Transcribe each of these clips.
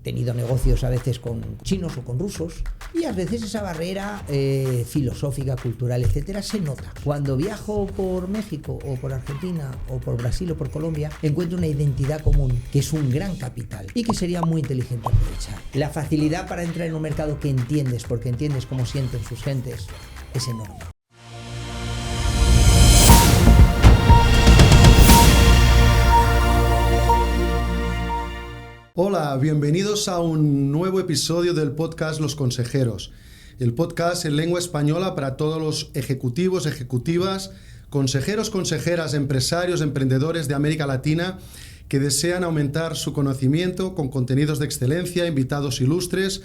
tenido negocios a veces con chinos o con rusos, y a veces esa barrera filosófica, cultural, etcétera, se nota. Cuando viajo por México o por Argentina o por Brasil o por Colombia, encuentro una identidad común que es un gran capital y que sería muy inteligente aprovechar. La facilidad para entrar en un mercado que entiendes, porque entiendes cómo sienten sus gentes, es enorme. Hola, bienvenidos a un nuevo episodio del podcast Los Consejeros, el podcast en lengua española para todos los ejecutivos, ejecutivas, consejeros, consejeras, empresarios, emprendedores de América Latina que desean aumentar su conocimiento con contenidos de excelencia, invitados ilustres,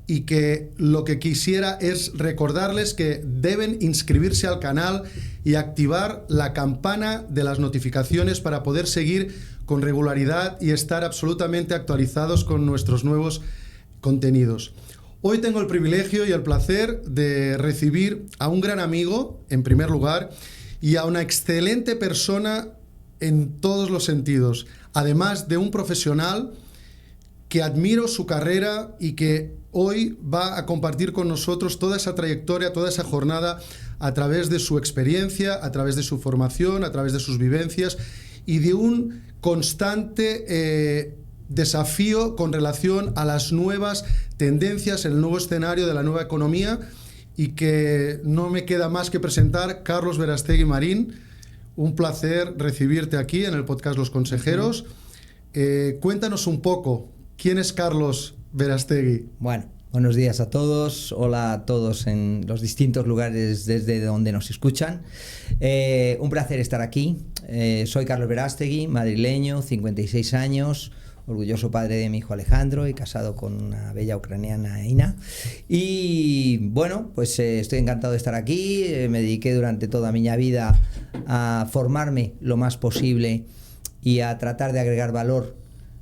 y que lo que quisiera es recordarles que deben inscribirse al canal y activar la campana de las notificaciones para poder seguir con regularidad y estar absolutamente actualizados con nuestros nuevos contenidos. Hoy tengo el privilegio y el placer de recibir a un gran amigo, en primer lugar, y a una excelente persona en todos los sentidos, además de un profesional que admiro su carrera y que hoy va a compartir con nosotros toda esa trayectoria, toda esa jornada a través de su experiencia, a través de su formación, a través de sus vivencias y de un constante desafío con relación a las nuevas tendencias, el nuevo escenario de la nueva economía, y que no me queda más que presentar Carlos Verastegui Marín. Un placer recibirte aquí en el podcast Los Consejeros. Cuéntanos un poco, ¿quién es Carlos Verastegui? Bueno, buenos días a todos, hola a todos en los distintos lugares desde donde nos escuchan. Un placer estar aquí. Soy Carlos Verastegui, madrileño, 56 años, orgulloso padre de mi hijo Alejandro y casado con una bella ucraniana, Ina. Y bueno, pues estoy encantado de estar aquí. Me dediqué durante toda mi vida a formarme lo más posible y a tratar de agregar valor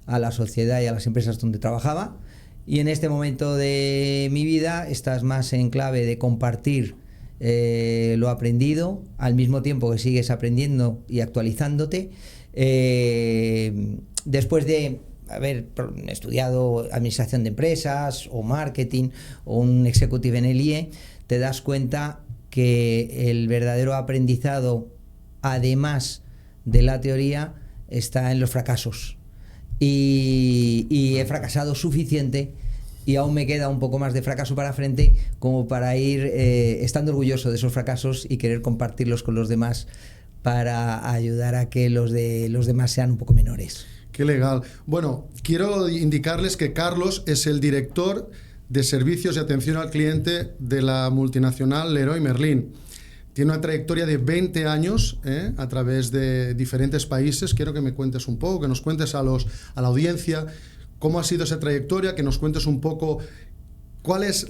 a la sociedad y a las empresas donde trabajaba. Y en este momento de mi vida estás más en clave de compartir lo aprendido, al mismo tiempo que sigues aprendiendo y actualizándote. Después de haber estudiado administración de empresas o marketing o un executive en el IE, te das cuenta que el verdadero aprendizado, además de la teoría, está en los fracasos. Y he fracasado suficiente y aún me queda un poco más de fracaso para frente como para ir estando orgulloso de esos fracasos y querer compartirlos con los demás para ayudar a que los demás sean un poco menores. Qué legal. Bueno, quiero indicarles que Carlos es el director de servicios y atención al cliente de la multinacional Leroy Merlin. Tiene una trayectoria de 20 años a través de diferentes países. Quiero que me cuentes un poco, que nos cuentes a la audiencia cómo ha sido esa trayectoria, que nos cuentes un poco cuál es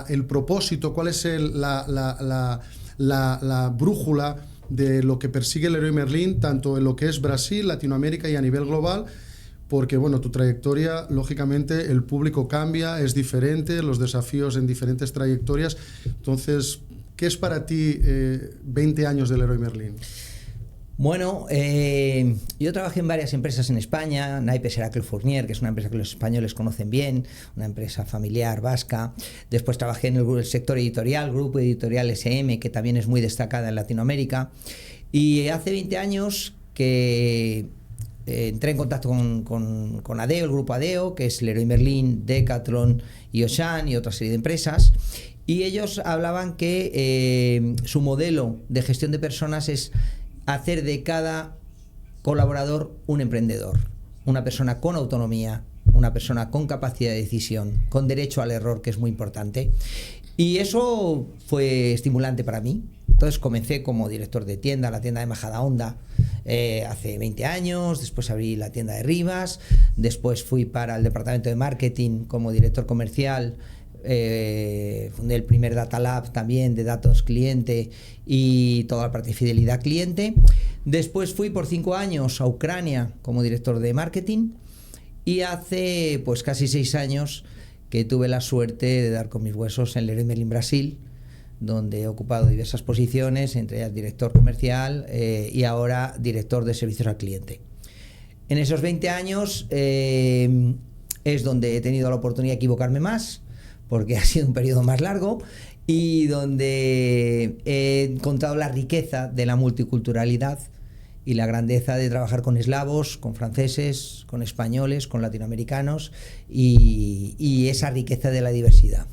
el propósito, cuál es la brújula de lo que persigue Leroy Merlin, tanto en lo que es Brasil, Latinoamérica y a nivel global, porque bueno, tu trayectoria, lógicamente, el público cambia, es diferente, los desafíos en diferentes trayectorias. Entonces, ¿qué es para ti 20 años de Leroy Merlin? Bueno, yo trabajé en varias empresas en España, Naipes Heracle Fournier, que es una empresa que los españoles conocen bien, una empresa familiar vasca. Después trabajé en el sector editorial, Grupo Editorial SM, que también es muy destacada en Latinoamérica. Y hace 20 años que entré en contacto con ADEO, el grupo ADEO, que es Leroy Merlin, Decathlon y Auchan y otra serie de empresas. Y ellos hablaban que su modelo de gestión de personas es hacer de cada colaborador un emprendedor, una persona con autonomía, una persona con capacidad de decisión, con derecho al error, que es muy importante. Y eso fue estimulante para mí. Entonces comencé como director de tienda, la tienda de Majadahonda, hace 20 años, después abrí la tienda de Rivas, después fui para el departamento de marketing como director comercial. Fundé el primer Data Lab también de datos cliente y toda la parte de fidelidad cliente. Después fui por 5 años a Ucrania como director de marketing y hace pues casi 6 años que tuve la suerte de dar con mis huesos en Leroy Merlin Brasil, donde he ocupado diversas posiciones, entre ellas director comercial y ahora director de servicios al cliente. En esos 20 años es donde he tenido la oportunidad de equivocarme más, porque ha sido un periodo más largo, y donde he encontrado la riqueza de la multiculturalidad y la grandeza de trabajar con eslavos, con franceses, con españoles, con latinoamericanos, y esa riqueza de la diversidad.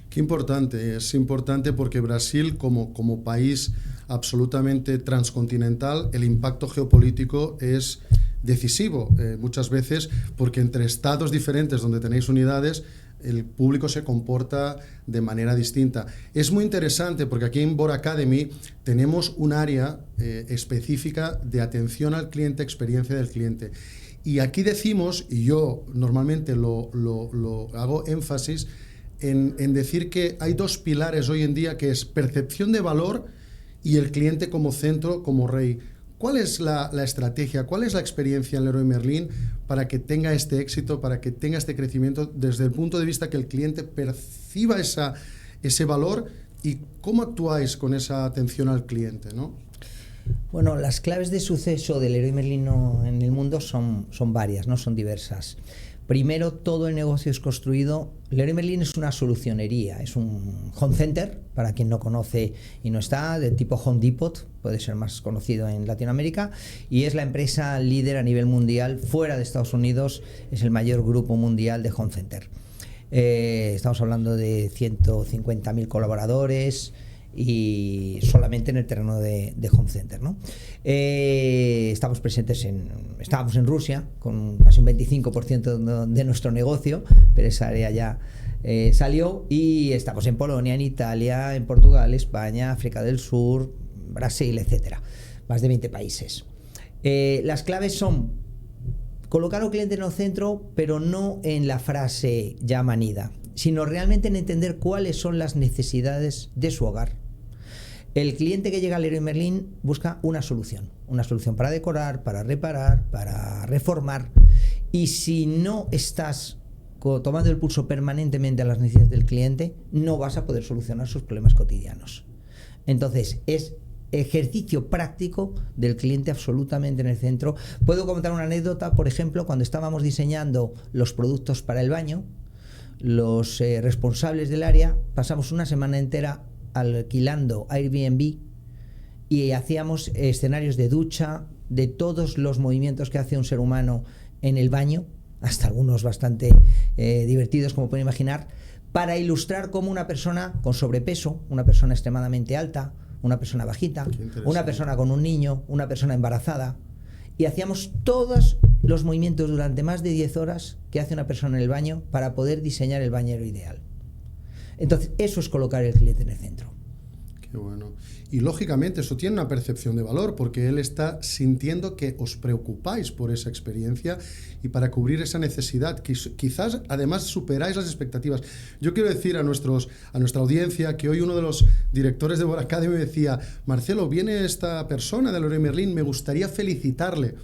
Qué importante, es importante porque Brasil como país absolutamente transcontinental, el impacto geopolítico es decisivo, muchas veces porque entre estados diferentes donde tenéis unidades, el público se comporta de manera distinta. Es muy interesante porque aquí en Bora Academy tenemos un área específica de atención al cliente, experiencia del cliente. Y aquí decimos, y yo normalmente lo hago énfasis, en decir que hay dos pilares hoy en día, que es percepción de valor y el cliente como centro, como rey. ¿Cuál es la estrategia? ¿Cuál es la experiencia en Leroy Merlin para que tenga este éxito, para que tenga este crecimiento desde el punto de vista que el cliente perciba ese valor? ¿Y cómo actuáis con esa atención al cliente, ¿no? Bueno, las claves de suceso del Leroy Merlin en el mundo son varias, no son diversas. Primero, todo el negocio es construido. Leroy Merlin es una solucionería, es un home center, para quien no conoce y no está, de tipo Home Depot, puede ser más conocido en Latinoamérica, y es la empresa líder a nivel mundial. Fuera de Estados Unidos es el mayor grupo mundial de home center. Estamos hablando de 150.000 colaboradores, y solamente en el terreno de home center, ¿no? Estábamos en Rusia con casi un 25% de nuestro negocio, pero esa área ya salió, y estamos en Polonia, en Italia, en Portugal, España, África del Sur, Brasil, etcétera, más de 20 países. Las claves son colocar al cliente en el centro, pero no en la frase ya manida, sino realmente en entender cuáles son las necesidades de su hogar. El cliente que llega al Leroy Merlin busca una solución para decorar, para reparar, para reformar, y si no estás tomando el pulso permanentemente a las necesidades del cliente, no vas a poder solucionar sus problemas cotidianos. Entonces, es ejercicio práctico del cliente absolutamente en el centro. Puedo contar una anécdota. Por ejemplo, cuando estábamos diseñando los productos para el baño, los responsables del área pasamos una semana entera alquilando Airbnb y hacíamos escenarios de ducha, de todos los movimientos que hace un ser humano en el baño, hasta algunos bastante divertidos, como pueden imaginar, para ilustrar cómo una persona con sobrepeso, una persona extremadamente alta, una persona bajita, una persona con un niño, una persona embarazada, y hacíamos todos los movimientos durante más de 10 horas que hace una persona en el baño para poder diseñar el bañero ideal. Entonces, eso es colocar el cliente en el centro. Qué bueno. Y lógicamente eso tiene una percepción de valor, porque él está sintiendo que os preocupáis por esa experiencia y para cubrir esa necesidad. Quizás además superáis las expectativas. Yo quiero decir a nuestra audiencia que hoy uno de los directores de Bora Academy me decía: Marcelo, viene esta persona de Leroy Merlin, me gustaría felicitarle,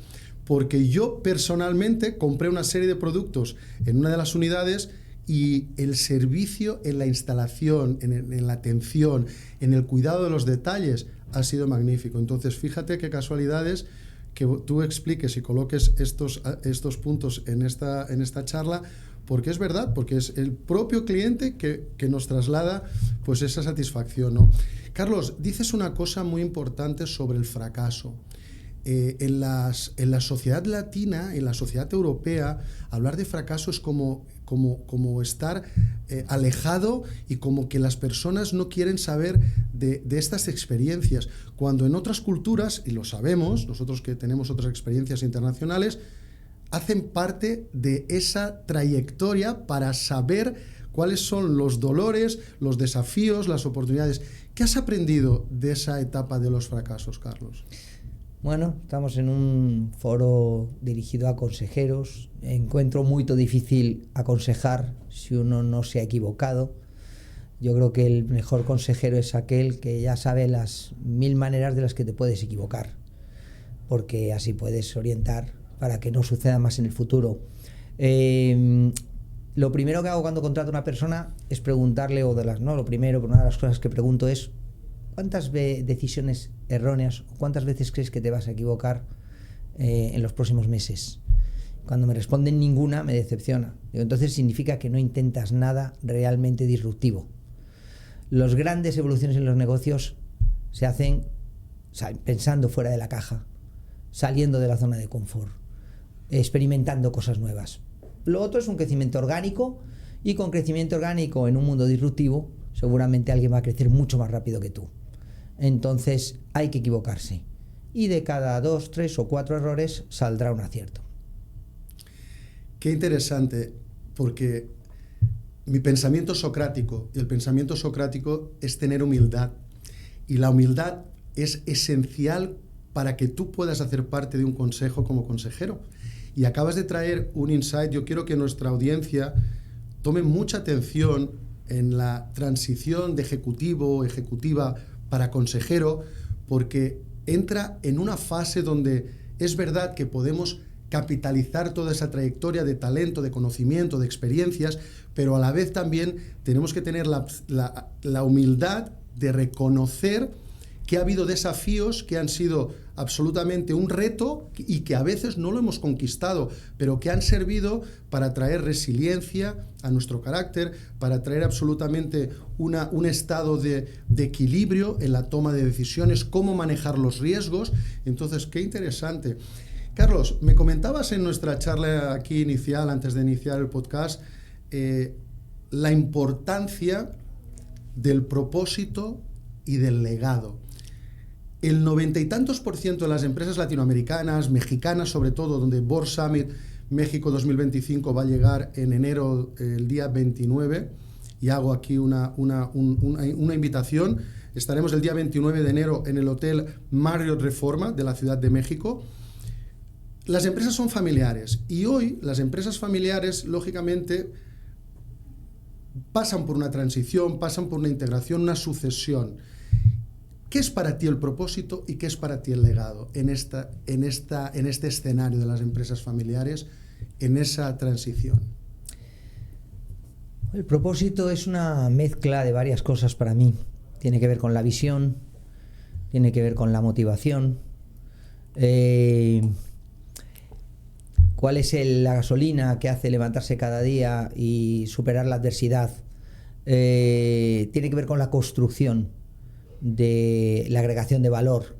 porque yo personalmente compré una serie de productos en una de las unidades y el servicio en la instalación, en la atención, en el cuidado de los detalles ha sido magnífico. Entonces, fíjate qué casualidades que tú expliques y coloques estos puntos en esta charla, porque es verdad, porque es el propio cliente que nos traslada pues esa satisfacción, ¿no? Carlos, dices una cosa muy importante sobre el fracaso. En la sociedad latina, en la sociedad europea, hablar de fracaso es como estar alejado, y como que las personas no quieren saber de estas experiencias, cuando en otras culturas, y lo sabemos, nosotros que tenemos otras experiencias internacionales, hacen parte de esa trayectoria para saber cuáles son los dolores, los desafíos, las oportunidades. ¿Qué has aprendido de esa etapa de los fracasos, Carlos? Bueno, estamos en un foro dirigido a consejeros. Encuentro muy difícil aconsejar si uno no se ha equivocado. Yo creo que el mejor consejero es aquel que ya sabe las 1000 maneras de las que te puedes equivocar, porque así puedes orientar para que no suceda más en el futuro. Lo primero que hago cuando contrato a una persona es preguntarle, lo primero, pero una de las cosas que pregunto es: ¿cuántas decisiones erróneas, cuántas veces crees que te vas a equivocar en los próximos meses? Cuando me responden ninguna, me decepciona. Digo, entonces significa que no intentas nada realmente disruptivo. Las grandes evoluciones en los negocios se hacen pensando fuera de la caja, saliendo de la zona de confort, experimentando cosas nuevas. Lo otro es un crecimiento orgánico, y con crecimiento orgánico en un mundo disruptivo, seguramente alguien va a crecer mucho más rápido que tú. Entonces hay que equivocarse. Y de cada 2, 3 o 4 errores saldrá un acierto. Qué interesante, porque mi pensamiento socrático, y el pensamiento socrático es tener humildad. Y la humildad es esencial para que tú puedas hacer parte de un consejo como consejero. Y acabas de traer un insight. Yo quiero que nuestra audiencia tome mucha atención en la transición de ejecutivo o ejecutiva para consejero, porque entra en una fase donde es verdad que podemos capitalizar toda esa trayectoria de talento, de conocimiento, de experiencias, pero a la vez también tenemos que tener la humildad de reconocer que ha habido desafíos que han sido absolutamente un reto y que a veces no lo hemos conquistado, pero que han servido para traer resiliencia a nuestro carácter, para traer absolutamente un estado de equilibrio en la toma de decisiones, cómo manejar los riesgos. Entonces, qué interesante. Carlos, me comentabas en nuestra charla aquí inicial, antes de iniciar el podcast, la importancia del propósito y del legado. El 90 y tantos % de las empresas latinoamericanas, mexicanas sobre todo, donde Board Summit México 2025 va a llegar en enero, el día 29, y hago aquí una invitación. Estaremos el día 29 de enero en el Hotel Marriott Reforma de la Ciudad de México. Las empresas son familiares, y hoy las empresas familiares, lógicamente, pasan por una transición, pasan por una integración, una sucesión. ¿Qué es para ti el propósito y qué es para ti el legado en este escenario de las empresas familiares, en esa transición? El propósito es una mezcla de varias cosas para mí. Tiene que ver con la visión, tiene que ver con la motivación, cuál es la gasolina que hace levantarse cada día y superar la adversidad. Tiene que ver con la construcción de la agregación de valor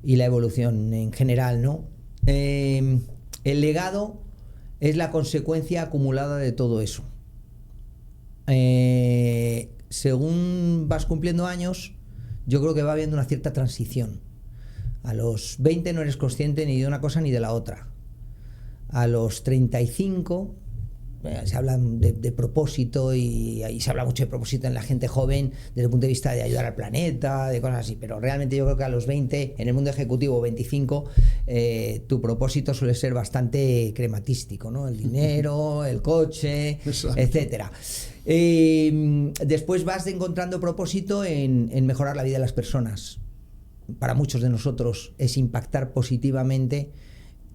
y la evolución en general, ¿no? El legado es la consecuencia acumulada de todo eso. Según vas cumpliendo años, yo creo que va habiendo una cierta transición. A los 20 no eres consciente ni de una cosa ni de la otra. A los 35 se habla de propósito, y ahí se habla mucho de propósito en la gente joven desde el punto de vista de ayudar al planeta, de cosas así, pero realmente yo creo que a los 20, en el mundo ejecutivo 25, tu propósito suele ser bastante crematístico, ¿no? El dinero, el coche, etcétera. Después vas encontrando propósito en mejorar la vida de las personas. Para muchos de nosotros es impactar positivamente,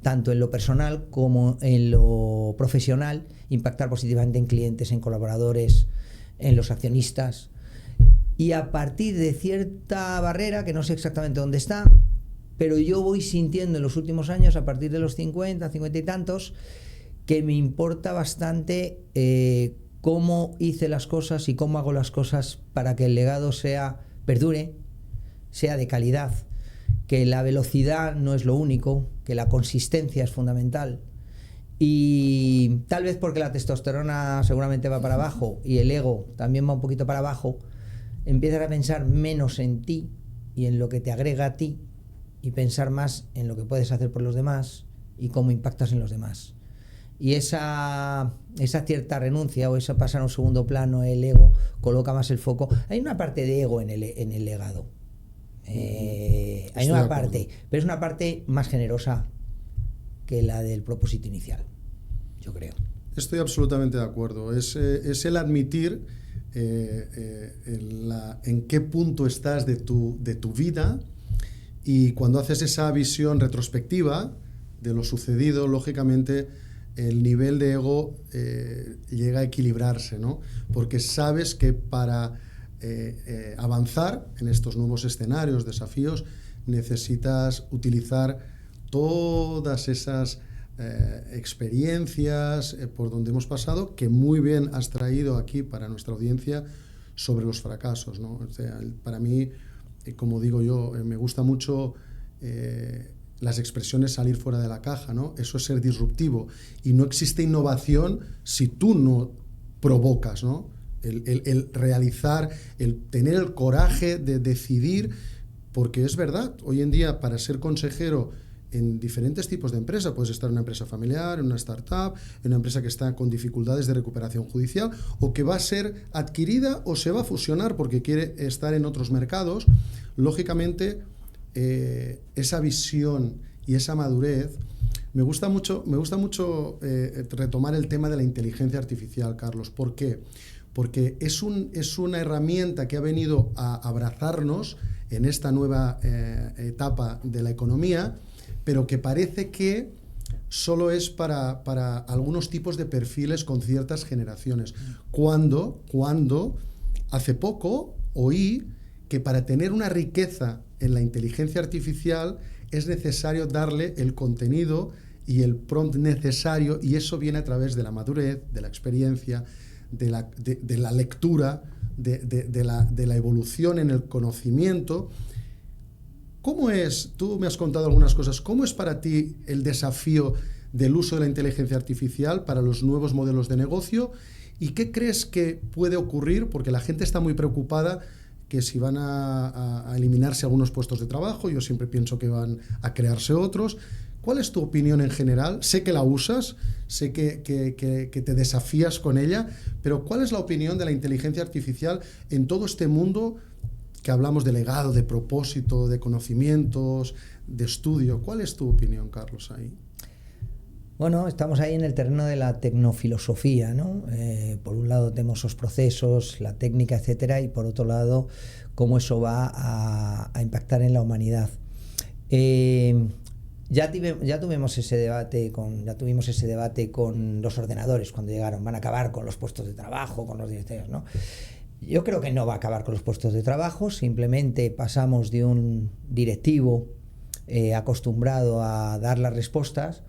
tanto en lo personal como en lo profesional, impactar positivamente en clientes, en colaboradores, en los accionistas. Y a partir de cierta barrera, que no sé exactamente dónde está, pero yo voy sintiendo en los últimos años, a partir de los 50, 50 y tantos, que me importa bastante cómo hice las cosas y cómo hago las cosas para que el legado perdure, sea de calidad, que la velocidad no es lo único, que la consistencia es fundamental. Y tal vez porque la testosterona seguramente va para abajo y el ego también va un poquito para abajo, empiezas a pensar menos en ti y en lo que te agrega a ti, y pensar más en lo que puedes hacer por los demás y cómo impactas en los demás. Y esa cierta renuncia, o esa pasar a un segundo plano, el ego coloca más el foco. Hay una parte de ego en el legado. Hay una parte, pero es una parte más generosa que la del propósito inicial, yo creo. Estoy absolutamente de acuerdo. Es el admitir en qué punto estás de tu vida, y cuando haces esa visión retrospectiva de lo sucedido, lógicamente el nivel de ego llega a equilibrarse, ¿no? Porque sabes que para avanzar en estos nuevos escenarios, desafíos, necesitas utilizar todas esas experiencias por donde hemos pasado, que muy bien has traído aquí para nuestra audiencia sobre los fracasos, ¿no? O sea, para mí, como digo yo, me gusta mucho las expresiones salir fuera de la caja, ¿no? Eso es ser disruptivo. Y no existe innovación si tú no provocas, ¿no? El realizar, el tener el coraje de decidir, porque es verdad, hoy en día para ser consejero en diferentes tipos de empresa, puedes estar en una empresa familiar, en una startup, en una empresa que está con dificultades de recuperación judicial o que va a ser adquirida o se va a fusionar porque quiere estar en otros mercados. Lógicamente, esa visión y esa madurez, me gusta mucho retomar el tema de la inteligencia artificial, Carlos. ¿Por qué? Porque es una herramienta que ha venido a abrazarnos en esta nueva etapa de la economía, pero que parece que solo es para algunos tipos de perfiles con ciertas generaciones. Cuando hace poco oí que para tener una riqueza en la inteligencia artificial es necesario darle el contenido y el prompt necesario, y eso viene a través de la madurez, de la experiencia, de la lectura, de la evolución en el conocimiento. ¿Cómo es? Tú me has contado algunas cosas. ¿Cómo es para ti el desafío del uso de la inteligencia artificial para los nuevos modelos de negocio? ¿Y qué crees que puede ocurrir? Porque la gente está muy preocupada que si van a eliminarse algunos puestos de trabajo, yo siempre pienso que van a crearse otros. ¿Cuál es tu opinión en general? Sé que la usas, sé que te desafías con ella, pero ¿cuál es la opinión de la inteligencia artificial en todo este mundo que hablamos de legado, de propósito, de conocimientos, de estudio? ¿Cuál es tu opinión, Carlos, ahí? Bueno, estamos ahí en el terreno de la tecnofilosofía, ¿no? Por un lado tenemos los procesos, la técnica, etcétera, y por otro lado, cómo eso va a impactar en la humanidad. Ya tuvimos ese debate con los ordenadores cuando llegaron. Van a acabar con los puestos de trabajo, con los directores, ¿no? Yo creo que no va a acabar con los puestos de trabajo, simplemente pasamos de un directivo acostumbrado a dar las respuestas,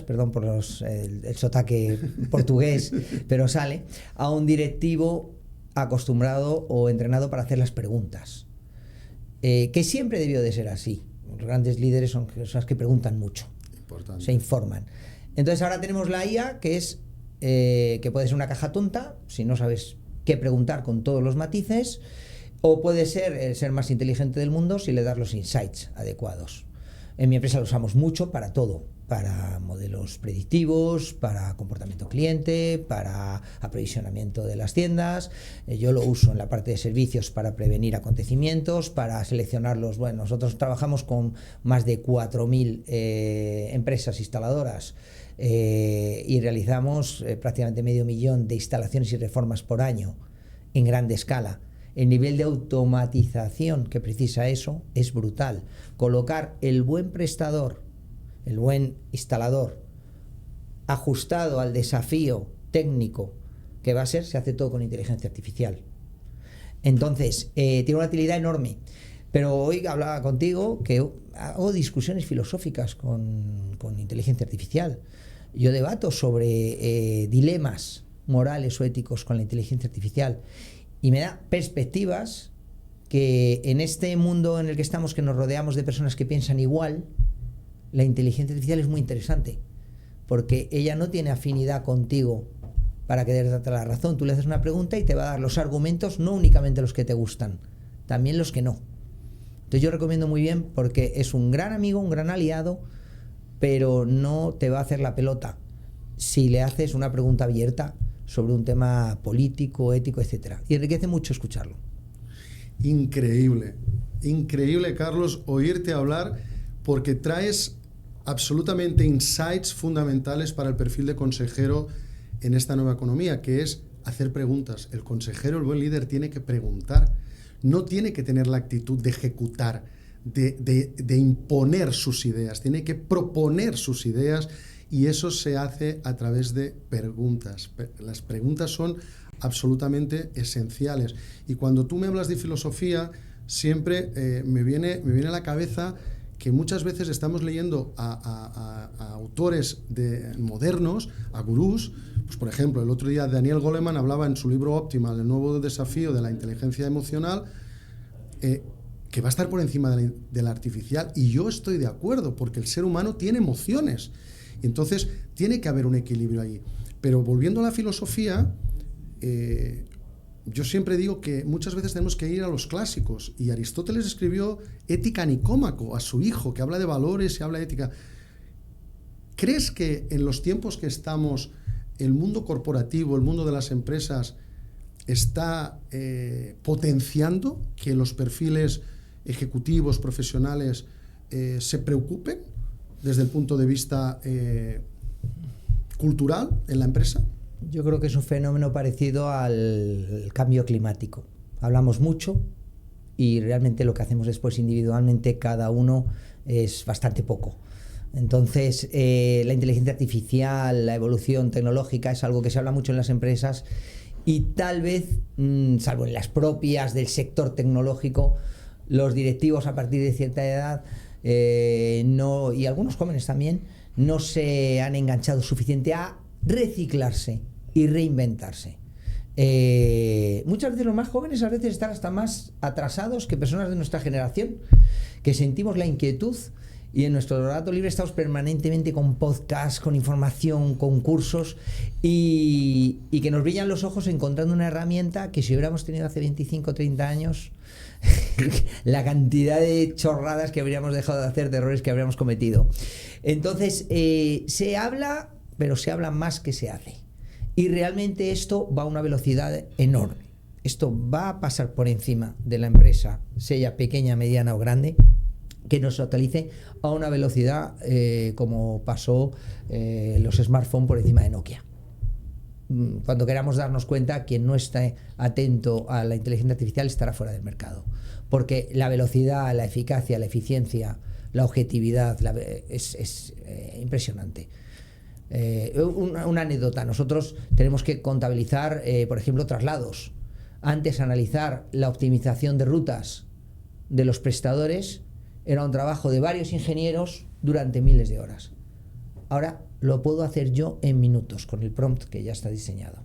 perdón por el sotaque portugués, pero sale, a un directivo acostumbrado o entrenado para hacer las preguntas, que siempre debió de ser así. Los grandes líderes son personas que preguntan mucho. Importante. Se informan. Entonces ahora tenemos la IA, que es que puede ser una caja tonta si no sabes qué preguntar con todos los matices, o puede ser el ser más inteligente del mundo si le das los insights adecuados. En mi empresa lo usamos mucho para todo, para modelos predictivos, para comportamiento cliente, para aprovisionamiento de las tiendas. Yo lo uso en la parte de servicios para prevenir acontecimientos, para seleccionarlos. Bueno, nosotros trabajamos con más de 4.000 empresas instaladoras y realizamos prácticamente 500.000 de instalaciones y reformas por año en grande escala. El nivel de automatización que precisa eso es brutal. Colocar el buen prestador, el buen instalador, ajustado al desafío técnico que va a ser, se hace todo con inteligencia artificial. Entonces, tiene una utilidad enorme. Pero hoy hablaba contigo que hago discusiones filosóficas con inteligencia artificial. Yo debato sobre dilemas morales o éticos con la inteligencia artificial y me da perspectivas que en este mundo en el que estamos, que nos rodeamos de personas que piensan igual, la inteligencia artificial es muy interesante porque ella no tiene afinidad contigo para querer darte la razón. Tú le haces una pregunta y te va a dar los argumentos, no únicamente los que te gustan, también los que no. Entonces yo recomiendo muy bien porque es un gran amigo, un gran aliado, pero no te va a hacer la pelota si le haces una pregunta abierta sobre un tema político, ético, etcétera. Y enriquece mucho escucharlo. Increíble, increíble, Carlos, oírte hablar, porque traes absolutamente insights fundamentales para el perfil de consejero en esta nueva economía, que es hacer preguntas. El consejero, el buen líder, tiene que preguntar, no tiene que tener la actitud de ejecutar, de imponer sus ideas, tiene que proponer sus ideas, y eso se hace a través de preguntas. Las preguntas son absolutamente esenciales. Y cuando tú me hablas de filosofía, siempre me viene a la cabeza que muchas veces estamos leyendo a autores modernos, a gurús. Pues, por ejemplo, el otro día Daniel Goleman hablaba en su libro Optimal, el nuevo desafío de la inteligencia emocional, que va a estar por encima de la artificial, y yo estoy de acuerdo, porque el ser humano tiene emociones, y entonces tiene que haber un equilibrio ahí. Pero volviendo a la filosofía, yo siempre digo que muchas veces tenemos que ir a los clásicos, y Aristóteles escribió Ética a Nicómaco, a su hijo, que habla de valores y habla de ética. ¿Crees que en los tiempos que estamos, el mundo corporativo, el mundo de las empresas, está potenciando que los perfiles ejecutivos, profesionales, se preocupen desde el punto de vista cultural en la empresa? Yo creo que es un fenómeno parecido al cambio climático. Hablamos mucho y realmente lo que hacemos después individualmente cada uno es bastante poco. Entonces, la inteligencia artificial, la evolución tecnológica es algo que se habla mucho en las empresas, y tal vez, salvo en las propias del sector tecnológico, los directivos a partir de cierta edad no, y algunos jóvenes también, no se han enganchado suficiente a reciclarse y reinventarse. Muchas veces los más jóvenes a veces están hasta más atrasados que personas de nuestra generación, que sentimos la inquietud, y en nuestro rato libre estamos permanentemente con podcasts, con información, con cursos, y que nos brillan los ojos encontrando una herramienta que si hubiéramos tenido hace 25 o 30 años, la cantidad de chorradas que habríamos dejado de hacer, de errores que habríamos cometido. Entonces, se habla, pero se habla más que se hace. Y realmente esto va a una velocidad enorme. Esto va a pasar por encima de la empresa, sea pequeña, mediana o grande, que nos actualice a una velocidad como pasó los smartphones por encima de Nokia. Cuando queramos darnos cuenta, quien no esté atento a la inteligencia artificial estará fuera del mercado. Porque la velocidad, la eficacia, la eficiencia, la objetividad es impresionante. Una anécdota: nosotros tenemos que contabilizar, por ejemplo, traslados. Antes, analizar la optimización de rutas de los prestadores era un trabajo de varios ingenieros durante miles de horas. Ahora lo puedo hacer yo en minutos con el prompt que ya está diseñado.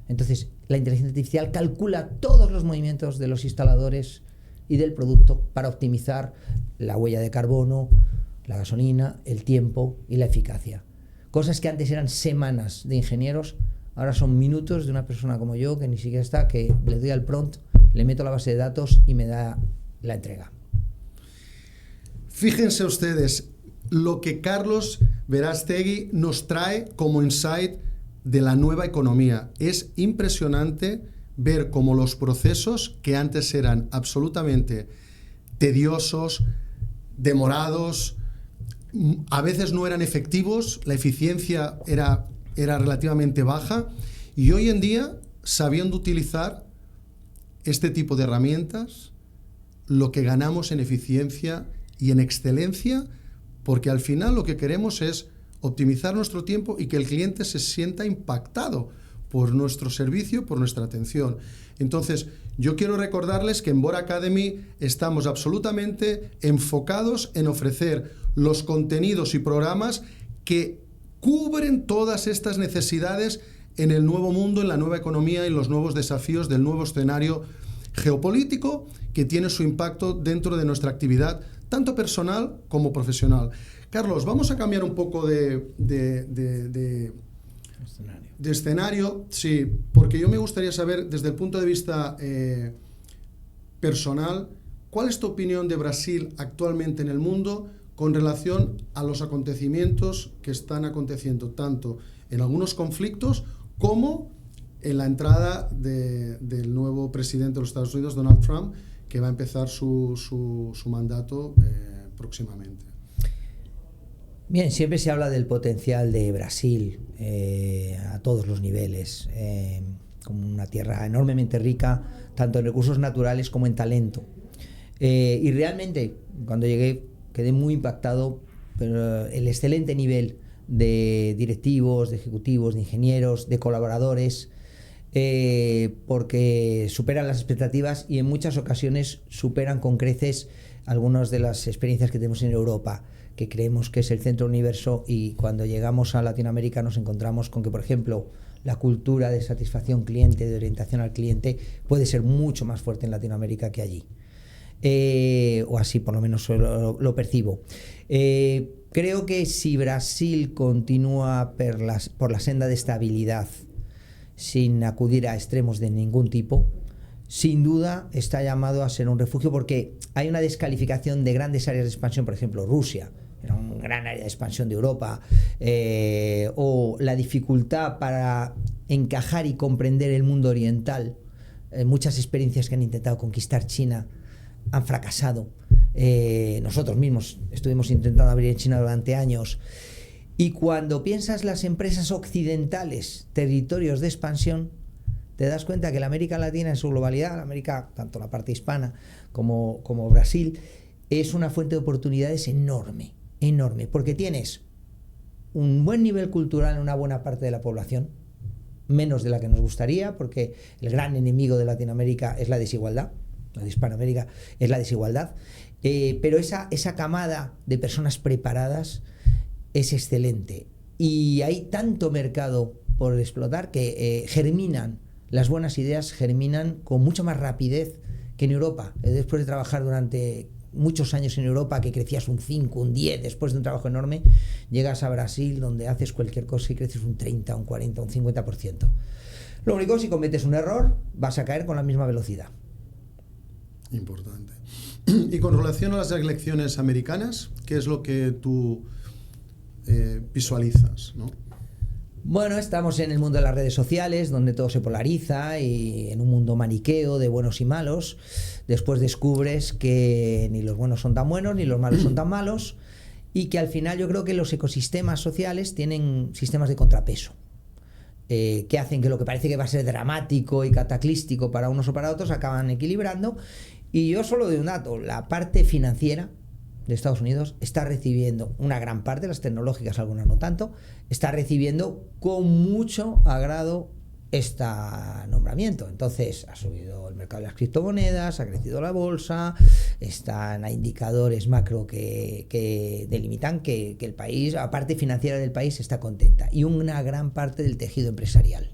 Entonces, la inteligencia artificial calcula todos los movimientos de los instaladores y del producto para optimizar la huella de carbono, la gasolina, el tiempo y la eficacia. Cosas que antes eran semanas de ingenieros, ahora son minutos de una persona como yo, que ni siquiera está, que le doy al prompt, le meto la base de datos y me da la entrega. Fíjense ustedes lo que Carlos Verástegui nos trae como insight de la nueva economía. Es impresionante ver cómo los procesos que antes eran absolutamente tediosos, demorados, a veces no eran efectivos, la eficiencia era relativamente baja, y hoy en día, sabiendo utilizar este tipo de herramientas, lo que ganamos en eficiencia y en excelencia, porque al final lo que queremos es optimizar nuestro tiempo y que el cliente se sienta impactado por nuestro servicio, por nuestra atención. Entonces, yo quiero recordarles que en Bora Academy estamos absolutamente enfocados en ofrecer los contenidos y programas que cubren todas estas necesidades en el nuevo mundo, en la nueva economía y los nuevos desafíos del nuevo escenario geopolítico que tiene su impacto dentro de nuestra actividad, tanto personal como profesional. Carlos, vamos a cambiar un poco de escenario, sí, porque yo me gustaría saber, desde el punto de vista personal, ¿cuál es tu opinión de Brasil actualmente en el mundo con relación a los acontecimientos que están aconteciendo, tanto en algunos conflictos como en la entrada del nuevo presidente de los Estados Unidos, Donald Trump, que va a empezar su mandato próximamente? Bien, siempre se habla del potencial de Brasil a todos los niveles, como una tierra enormemente rica, tanto en recursos naturales como en talento. Y realmente, cuando llegué, quedé muy impactado por el excelente nivel de directivos, de ejecutivos, de ingenieros, de colaboradores, porque superan las expectativas y en muchas ocasiones superan con creces algunas de las experiencias que tenemos en Europa, que creemos que es el centro del universo, y cuando llegamos a Latinoamérica nos encontramos con que, por ejemplo, la cultura de satisfacción cliente, de orientación al cliente, puede ser mucho más fuerte en Latinoamérica que allí. O así por lo menos lo percibo. Creo que si Brasil continúa por la senda de estabilidad sin acudir a extremos de ningún tipo, sin duda está llamado a ser un refugio, porque hay una descalificación de grandes áreas de expansión. Por ejemplo, Rusia era un gran área de expansión de Europa, o la dificultad para encajar y comprender el mundo oriental. Muchas experiencias que han intentado conquistar China han fracasado. Nosotros mismos estuvimos intentando abrir en China durante años. Y cuando piensas las empresas occidentales, territorios de expansión, te das cuenta que la América Latina en su globalidad, la América, tanto la parte hispana como Brasil, es una fuente de oportunidades enorme, enorme, porque tienes un buen nivel cultural en una buena parte de la población, menos de la que nos gustaría, porque el gran enemigo de Latinoamérica es la desigualdad. La de Hispanoamérica es la desigualdad, pero esa camada de personas preparadas es excelente, y hay tanto mercado por explotar que las buenas ideas germinan con mucha más rapidez que en Europa. Después de trabajar durante muchos años en Europa, que crecías un 5, un 10, después de un trabajo enorme, llegas a Brasil, donde haces cualquier cosa y creces un 30, un 40, un 50%. Lo único, si cometes un error, vas a caer con la misma velocidad. Importante. Y con relación a las elecciones americanas, ¿qué es lo que tú visualizas, ¿no? Bueno, estamos en el mundo de las redes sociales, donde todo se polariza, y en un mundo maniqueo de buenos y malos. Después descubres que ni los buenos son tan buenos, ni los malos son tan malos, y que al final yo creo que los ecosistemas sociales tienen sistemas de contrapeso, que hacen que lo que parece que va a ser dramático y cataclístico para unos o para otros acaban equilibrando. Y yo solo de un dato: la parte financiera de Estados Unidos está recibiendo una gran parte, las tecnológicas algunas no tanto, está recibiendo con mucho agrado este nombramiento. Entonces ha subido el mercado de las criptomonedas, ha crecido la bolsa, hay indicadores macro que delimitan que el país, la parte financiera del país está contenta, y una gran parte del tejido empresarial.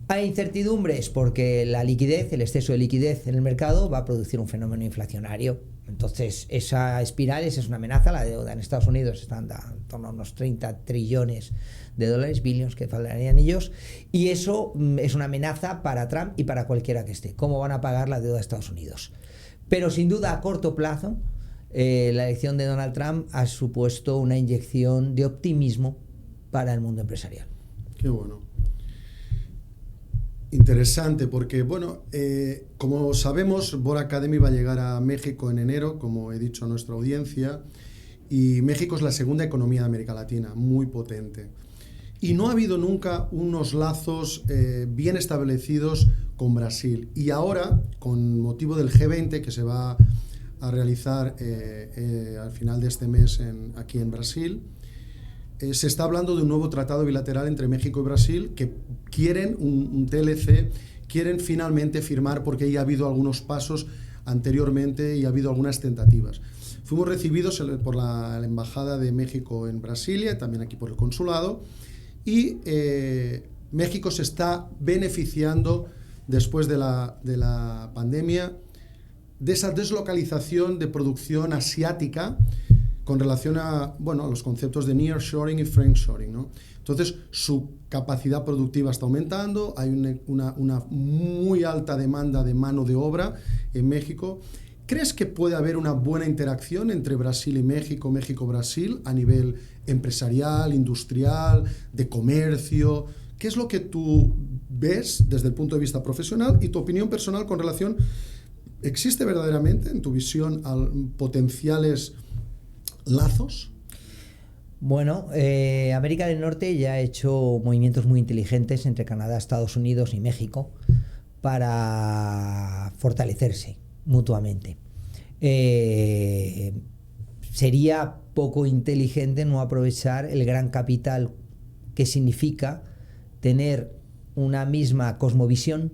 Hay incertidumbres porque la liquidez, el exceso de liquidez en el mercado va a producir un fenómeno inflacionario. Entonces esa espiral es una amenaza. La deuda en Estados Unidos está en torno a unos 30 trillones de dólares, billions que faltarían ellos, y eso es una amenaza para Trump y para cualquiera que esté. ¿Cómo van a pagar la deuda de Estados Unidos? Pero sin duda a corto plazo la elección de Donald Trump ha supuesto una inyección de optimismo para el mundo empresarial. Qué bueno. Interesante, porque bueno, como sabemos, Bora Academy va a llegar a México en enero, como he dicho a nuestra audiencia, y México es la segunda economía de América Latina, muy potente. Y no ha habido nunca unos lazos bien establecidos con Brasil. Y ahora, con motivo del G20 que se va a realizar al final de este mes aquí en Brasil, se está hablando de un nuevo tratado bilateral entre México y Brasil, que quieren un TLC, quieren finalmente firmar, porque ya ha habido algunos pasos anteriormente y ha habido algunas tentativas. Fuimos recibidos por la Embajada de México en Brasilia, también aquí por el consulado, y México se está beneficiando, después de la pandemia, de esa deslocalización de producción asiática con relación a los conceptos de nearshoring y friendshoring, ¿no? Entonces, su capacidad productiva está aumentando, hay una muy alta demanda de mano de obra en México. ¿Crees que puede haber una buena interacción entre Brasil y México, México-Brasil, a nivel empresarial, industrial, de comercio? ¿Qué es lo que tú ves desde el punto de vista profesional y tu opinión personal con relación? ¿Existe verdaderamente, en tu visión, potenciales lazos? Bueno, América del Norte ya ha hecho movimientos muy inteligentes entre Canadá, Estados Unidos y México para fortalecerse mutuamente. Sería poco inteligente no aprovechar el gran capital que significa tener una misma cosmovisión,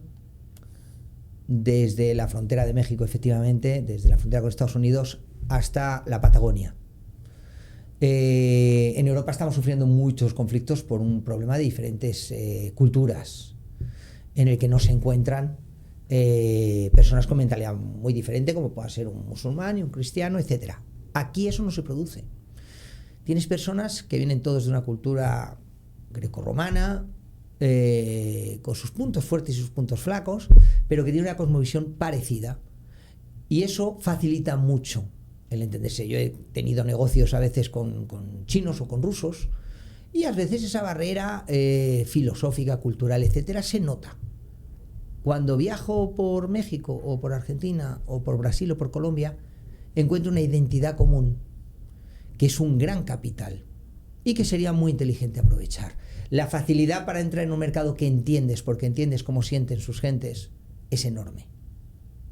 desde la frontera de México, efectivamente, desde la frontera con Estados Unidos hasta la Patagonia. En Europa estamos sufriendo muchos conflictos por un problema de diferentes culturas, en el que no se encuentran personas con mentalidad muy diferente, como pueda ser un musulmán y un cristiano, etc. Aquí eso no se produce. Tienes personas que vienen todos de una cultura grecorromana, con sus puntos fuertes y sus puntos flacos, pero que tienen una cosmovisión parecida. Y eso facilita mucho el entenderse. Yo he tenido negocios a veces con chinos o con rusos, y a veces esa barrera filosófica, cultural, etcétera, se nota. Cuando viajo por México o por Argentina o por Brasil o por Colombia, encuentro una identidad común, que es un gran capital y que sería muy inteligente aprovechar. La facilidad para entrar en un mercado que entiendes, porque entiendes cómo sienten sus gentes, es enorme.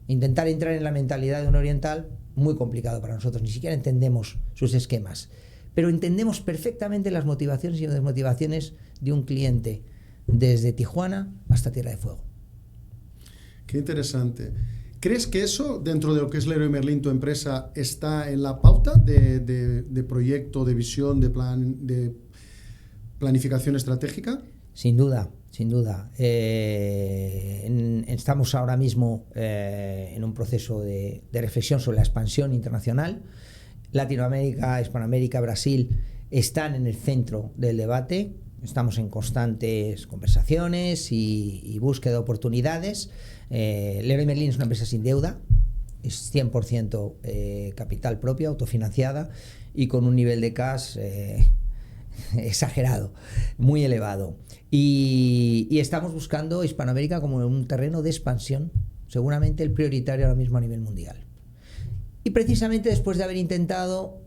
Intentar entrar en la mentalidad de un oriental, muy complicado para nosotros, ni siquiera entendemos sus esquemas, pero entendemos perfectamente las motivaciones y desmotivaciones de un cliente desde Tijuana hasta Tierra de Fuego. Qué interesante. ¿Crees que eso, dentro de lo que es Leroy Merlin, tu empresa, está en la pauta de proyecto, de visión, de planificación estratégica? Sin duda, sin duda. Estamos ahora mismo en un proceso de reflexión sobre la expansión internacional. Latinoamérica, Hispanoamérica, Brasil están en el centro del debate. Estamos en constantes conversaciones y búsqueda de oportunidades. Leroy Merlin es una empresa sin deuda, es 100% capital propio, autofinanciada, y con un nivel de cash exagerado, muy elevado. Y estamos buscando Hispanoamérica como un terreno de expansión, seguramente el prioritario ahora mismo a nivel mundial. Y precisamente después de haber intentado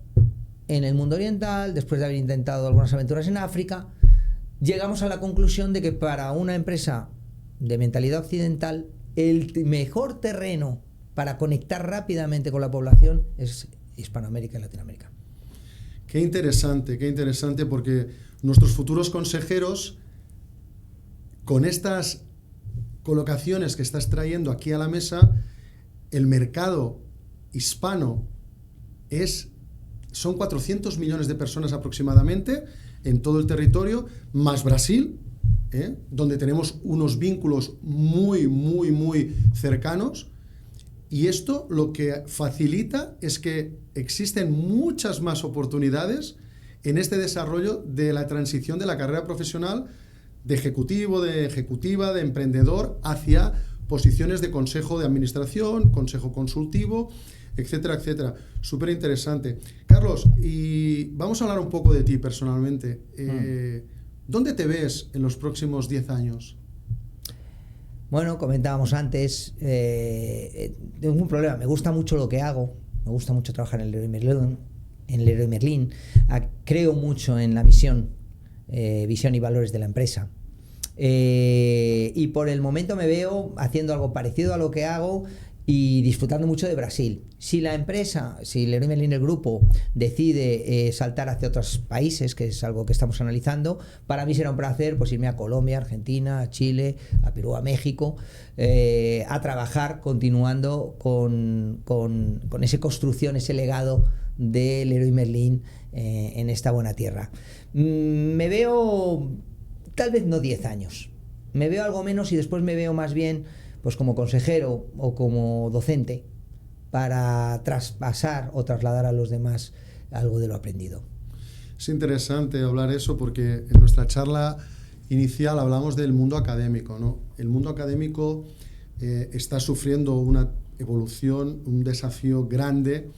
en el mundo oriental, después de haber intentado algunas aventuras en África, llegamos a la conclusión de que para una empresa de mentalidad occidental, el mejor terreno para conectar rápidamente con la población es Hispanoamérica y Latinoamérica. Qué interesante, porque nuestros futuros consejeros, con estas colocaciones que estás trayendo aquí a la mesa, el mercado hispano son 400 millones de personas aproximadamente en todo el territorio, más Brasil, donde tenemos unos vínculos muy, muy, muy cercanos, y esto lo que facilita es que existen muchas más oportunidades en este desarrollo de la transición de la carrera profesional de ejecutivo, de ejecutiva, de emprendedor, hacia posiciones de consejo de administración, consejo consultivo, etcétera, etcétera. Súper interesante. Carlos, y vamos a hablar un poco de ti personalmente. ¿Dónde te ves en los próximos 10 años? Bueno, comentábamos antes, tengo un problema, me gusta mucho lo que hago, me gusta mucho trabajar en Leroy Merlin, creo mucho en la misión, visión y valores de la empresa. Y por el momento me veo haciendo algo parecido a lo que hago y disfrutando mucho de Brasil. Si la empresa, si Leroy Merlin, el grupo, decide saltar hacia otros países, que es algo que estamos analizando, para mí será un placer pues irme a Colombia, Argentina, a Chile, a Perú, a México, a trabajar continuando con esa construcción, ese legado de Leroy Merlin en esta buena tierra. Me veo, tal vez no 10 años, me veo algo menos y después me veo más bien pues como consejero o como docente para traspasar o trasladar a los demás algo de lo aprendido. Es interesante hablar eso porque en nuestra charla inicial hablamos del mundo académico, ¿no? El mundo académico está sufriendo una evolución, un desafío grande,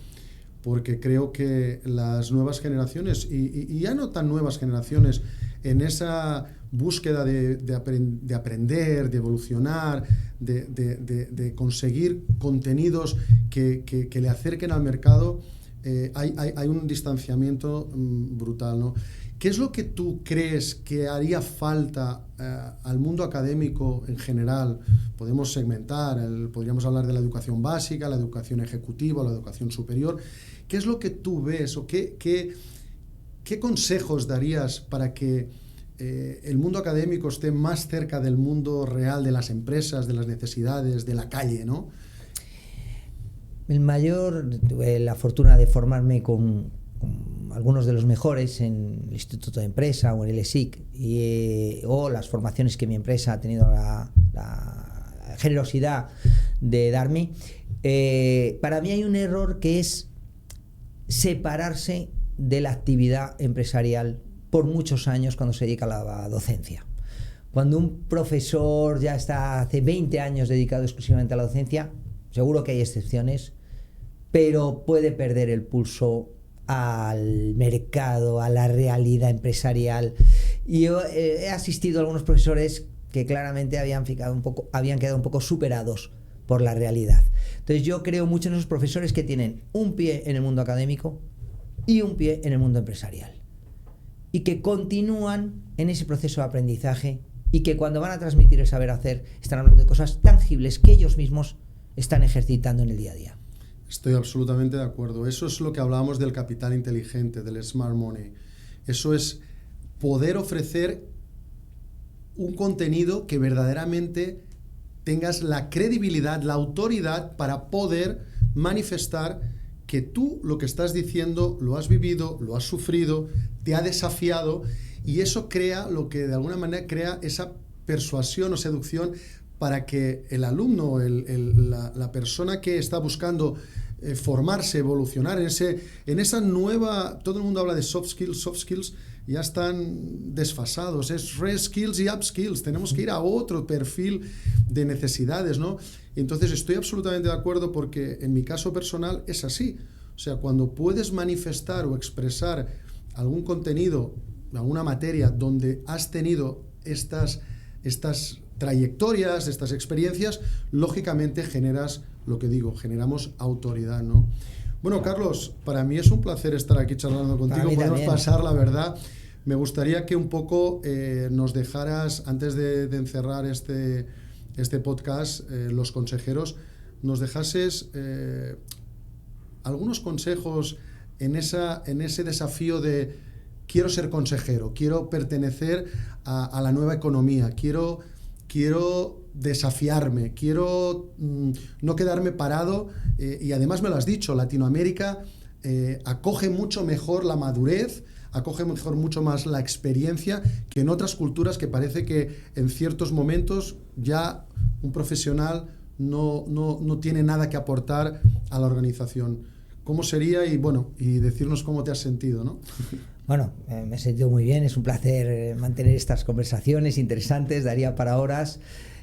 porque creo que las nuevas generaciones, y ya no tan nuevas generaciones, en esa búsqueda de aprender, de evolucionar, de conseguir contenidos que le acerquen al mercado, hay un distanciamiento brutal, ¿no? ¿Qué es lo que tú crees que haría falta al mundo académico en general? Podemos segmentar, podríamos hablar de la educación básica, la educación ejecutiva, la educación superior. ¿Qué es lo que tú ves o qué consejos darías para que el mundo académico esté más cerca del mundo real de las empresas, de las necesidades, de la calle, ¿no? Tuve la fortuna de formarme con algunos de los mejores en el Instituto de Empresa o en el ESIC, o las formaciones que mi empresa ha tenido la generosidad de darme. Para mí hay un error que es separarse de la actividad empresarial por muchos años cuando se dedica a la docencia. Cuando un profesor ya está hace 20 años dedicado exclusivamente a la docencia, seguro que hay excepciones, pero puede perder el pulso al mercado, a la realidad empresarial. Y yo he asistido a algunos profesores que claramente habían quedado un poco superados por la realidad. Entonces yo creo mucho en esos profesores que tienen un pie en el mundo académico y un pie en el mundo empresarial, y que continúan en ese proceso de aprendizaje, y que cuando van a transmitir el saber hacer están hablando de cosas tangibles que ellos mismos están ejercitando en el día a día. Estoy absolutamente de acuerdo. Eso es lo que hablábamos del capital inteligente, del smart money. Eso es poder ofrecer un contenido que verdaderamente tengas la credibilidad, la autoridad para poder manifestar que tú lo que estás diciendo lo has vivido, lo has sufrido, te ha desafiado, y eso crea lo que de alguna manera crea esa persuasión o seducción para que el alumno, la persona que está buscando formarse, evolucionar en esa nueva, todo el mundo habla de soft skills, ya están desfasados, es re-skills y up-skills, tenemos que ir a otro perfil de necesidades, ¿no? Entonces estoy absolutamente de acuerdo, porque en mi caso personal es así. O sea, cuando puedes manifestar o expresar algún contenido, alguna materia donde has tenido estas trayectorias, estas experiencias, lógicamente generas lo que digo, generamos autoridad, ¿no? Bueno, Carlos, para mí es un placer estar aquí charlando contigo, podemos pasar, la verdad. Me gustaría que un poco nos dejaras, antes de encerrar este podcast, los consejeros, nos dejases algunos consejos en ese desafío de quiero ser consejero, quiero pertenecer a la nueva economía, quiero desafiarme, quiero no quedarme parado, y además me lo has dicho, Latinoamérica acoge mucho mejor la madurez, acoge mejor mucho más la experiencia que en otras culturas, que parece que en ciertos momentos ya un profesional no tiene nada que aportar a la organización. ¿Cómo sería? Y bueno, y decirnos cómo te has sentido, ¿no? Bueno, me he sentido muy bien, es un placer mantener estas conversaciones interesantes, daría para horas.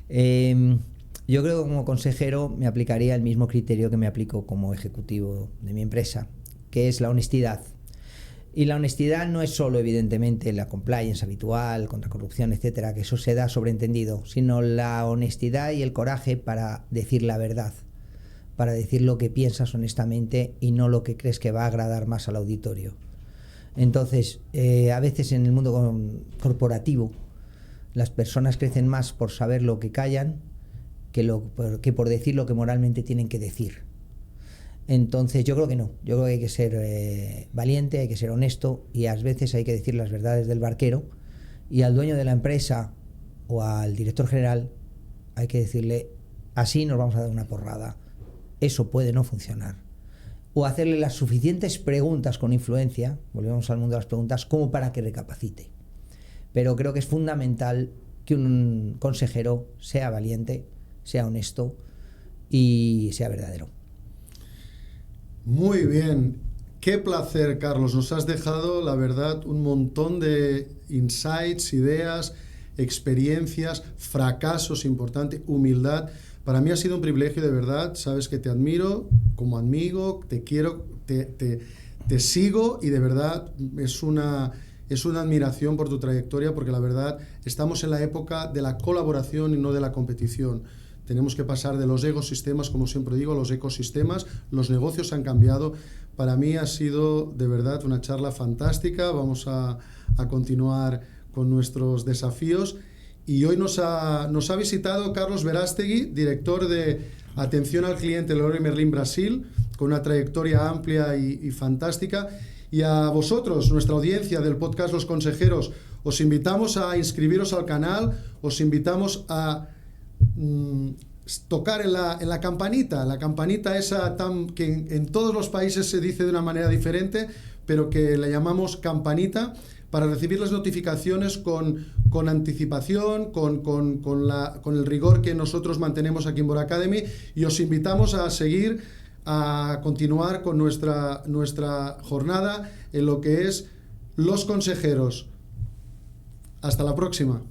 Yo creo que como consejero me aplicaría el mismo criterio que me aplico como ejecutivo de mi empresa, que es la honestidad. Y la honestidad no es solo, evidentemente, la compliance habitual, contra corrupción, etcétera, que eso se da sobreentendido, sino la honestidad y el coraje para decir la verdad, para decir lo que piensas honestamente y no lo que crees que va a agradar más al auditorio. Entonces, a veces en el mundo corporativo, las personas crecen más por saber lo que callan que por decir lo que moralmente tienen que decir. Entonces yo creo que no, yo creo que hay que ser valiente, hay que ser honesto, y a veces hay que decir las verdades del barquero, y al dueño de la empresa o al director general hay que decirle: así nos vamos a dar una porrada, eso puede no funcionar, o hacerle las suficientes preguntas con influencia, volvemos al mundo de las preguntas, como para que recapacite. Pero creo que es fundamental que un consejero sea valiente, sea honesto y sea verdadero. Muy bien, qué placer, Carlos. Nos has dejado, la verdad, un montón de insights, ideas, experiencias, fracasos importantes, humildad. Para mí ha sido un privilegio, de verdad. Sabes que te admiro como amigo, te quiero, te sigo, y de verdad es una admiración por tu trayectoria, porque la verdad estamos en la época de la colaboración y no de la competición. Tenemos que pasar de los ecosistemas, como siempre digo, a los ecosistemas. Los negocios han cambiado. Para mí ha sido de verdad una charla fantástica. Vamos a continuar con nuestros desafíos. Y hoy nos ha visitado Carlos Verástegui, director de Atención al Cliente Leroy Merlin Brasil, con una trayectoria amplia y fantástica. Y a vosotros, nuestra audiencia del podcast Los Consejeros, os invitamos a inscribiros al canal, os invitamos a tocar en la campanita esa que en todos los países se dice de una manera diferente, pero que la llamamos campanita, para recibir las notificaciones con anticipación, con el rigor que nosotros mantenemos aquí en Bora Academy, y os invitamos a continuar con nuestra jornada en lo que es Los Consejeros. Hasta la próxima.